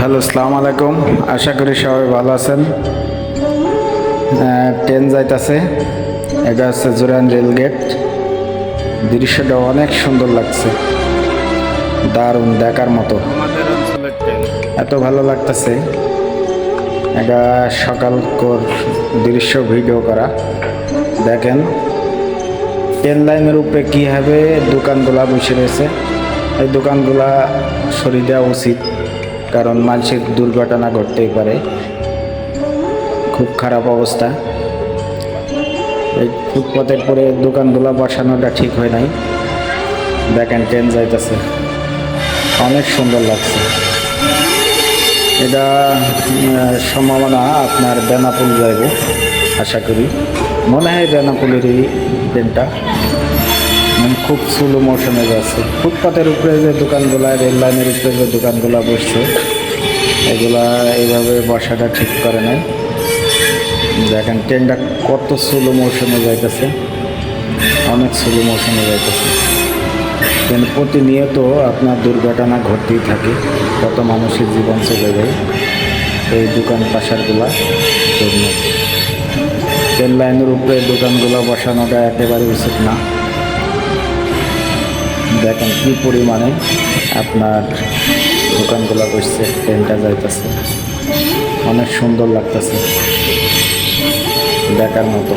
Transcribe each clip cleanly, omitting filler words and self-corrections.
Hello, আসসালামু আলাইকুম। আশা করি সবাই ভালো আছেন। ট্রেন যাইতেছে, এটা হচ্ছে জুরাইন রেলগেট। দৃশ্যটা অনেক সুন্দর লাগছে, দারুণ দেখার মতো। আমাদের অঞ্চলের ট্রেন। এত ভালো লাগতেছে, এটা সকালকর দৃশ্য ভিডিও করা। দেখেন ট্রেন লাইনের উপরে কীভাবে দোকানগুলা বসে রয়েছে। এই দোকানগুলা সরিয়ে দেওয়া উচিত, কারণ মানুষের দুর্ঘটনা ঘটতেই পারে। খুব খারাপ অবস্থা। এই ফুটপাতের পরে দোকানগুলো বসানোটা ঠিক হয় নাই। দেখেন ট্রেন যাইতেছে, অনেক সুন্দর লাগছে। এটা সম্ভাবনা আপনার বেনাপুল যাইব, আশা করি। মনে হয় বেনাপুলেরই ট্রেনটা। খুব স্লো মোশনে যাচ্ছে। ফুটপাতের উপরে যে দোকানগুলা, রেল লাইনের উপরে যে দোকানগুলা বসছে, এগুলা এইভাবে বসাটা ঠিক করে নাই। দেখেন ট্রেনটা কত স্লো মোশনে যাইতেছে, অনেক স্লো মোশনে যাইতেছে। কিন্তু প্রতিনিয়ত আপনার দুর্ঘটনা ঘটতেই থাকে, কত মানুষের জীবন চলে যায় এই দোকান পাশারগুলা জন্য। ট্রেন লাইনের উপরে দোকানগুলো বসানোটা একেবারে উচিত না। দেখেন কি পরিমাণে আপনার দোকানগুলো বসছে, ট্রেনটা যাইতেছে, অনেক সুন্দর লাগতেছে, দেখার মতো।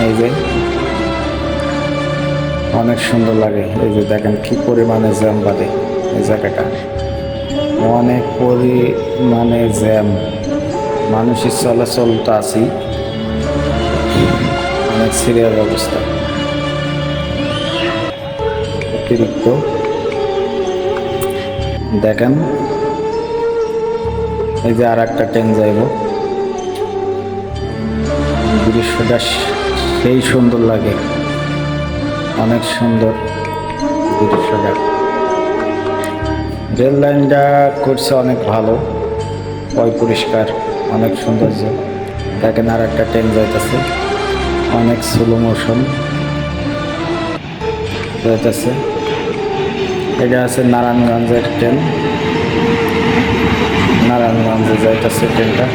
এই যে অনেক সুন্দর লাগে। এই যে দেখেন কি পরিমাণে জ্যাম বাঁধে এই জায়গাটা, অনেক পরিমাণে জ্যাম। মানুষের চলাচল তো আছেই, অনেক সিরিয়াস অবস্থা, অতিরিক্ত। দেখেন এই যে আর একটা ট্রেন যাইব, দৃশ্যটা সেই সুন্দর লাগে, অনেক সুন্দর দৃশ্যটা। রেল লাইনটা করছে অনেক ভালো, পরিষ্কার, অনেক সৌন্দর্য। দেখেন আর একটা ট্রেন যাইতেছে, অনেক স্লো মোশন যাইতেছে। এটা আছে নারায়ণগঞ্জের ট্রেন, নারায়ণগঞ্জে যাইতেছে ট্রেনটা।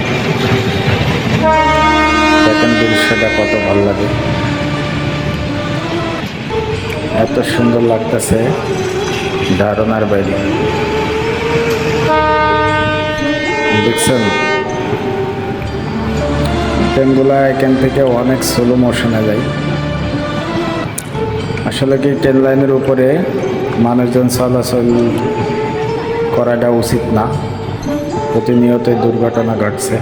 দেখেন দৃশ্যটা কত ভালো লাগে, এত সুন্দর লাগতেছে, ধারণার বাইরে। দেখছেন ট্রেনগুলা এখান থেকে অনেক স্লো মোশনে যায়। আসলে কি ট্রেন লাইনের উপরে মানুষজন চলাচল করাটা উচিত না, প্রতিনিয়ত দুর্ঘটনা ঘটছে।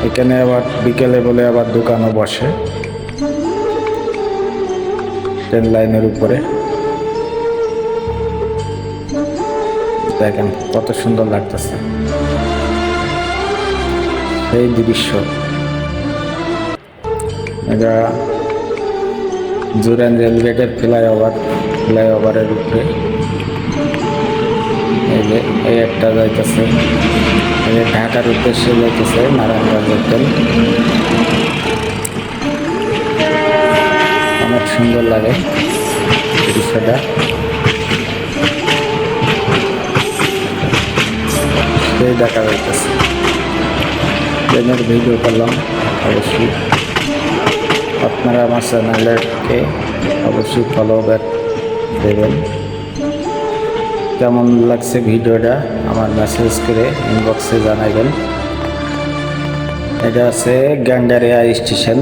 এখানে আবার বিকেলে বলে আবার দোকানও বসে ট্রেন লাইনের উপরে। দেখেন কত সুন্দর লাগতেছে এই দৃশ্য। এটা জুরাইন রেলগেটের ফ্লাইওভারের উপরে। এই যে এই একটা যাইতেছে, এই ঢাকার উদ্দেশ্যে যাইতেছে নারায়ণগঞ্জের ট্রেন। অনেক সুন্দর লাগে দৃশ্যটা, সেই দেখা যাইতেছে। ট্রেনের ভিডিও করলাম, অবশ্যই আপনারা আমার চ্যানেলকে অবশ্যই ফলো ব্যাক দেবেন। কেমন লাগছে ভিডিওটা আমার মেসেজ করে ইনবক্সে জানাবেন। এটা আছে গান্ডারিয়া স্টেশন।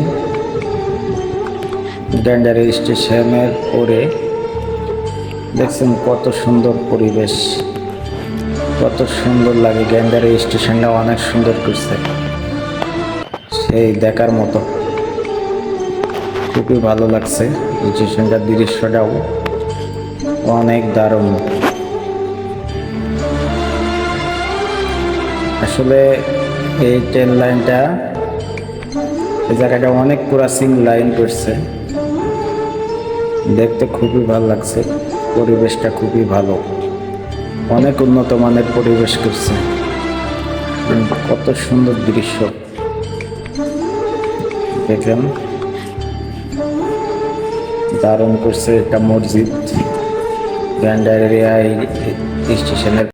গান্ডারিয়া স্টেশনের পরে দেখছেন কত সুন্দর পরিবেশ, কত সুন্দর লাগে। গান্ডারিয়া স্টেশনটা অনেক সুন্দর করছে, সেই দেখার মতো, খুবই ভালো লাগছে। স্টেশনটার দৃশ্যটাও অনেক দারুণ। আসলে এই ট্রেন লাইনটা, এই জায়গাটা অনেক ক্রসিং লাইন করছে, দেখতে খুবই ভালো লাগছে। পরিবেশটা খুবই ভালো, অনেক উন্নত মানের পরিবেশ করছে। কত সুন্দর দৃশ্য দেখেন, দারুণ করছে। এটা মসজিদ, গ্র্যান্ড ডায়রিয়া স্টেশনের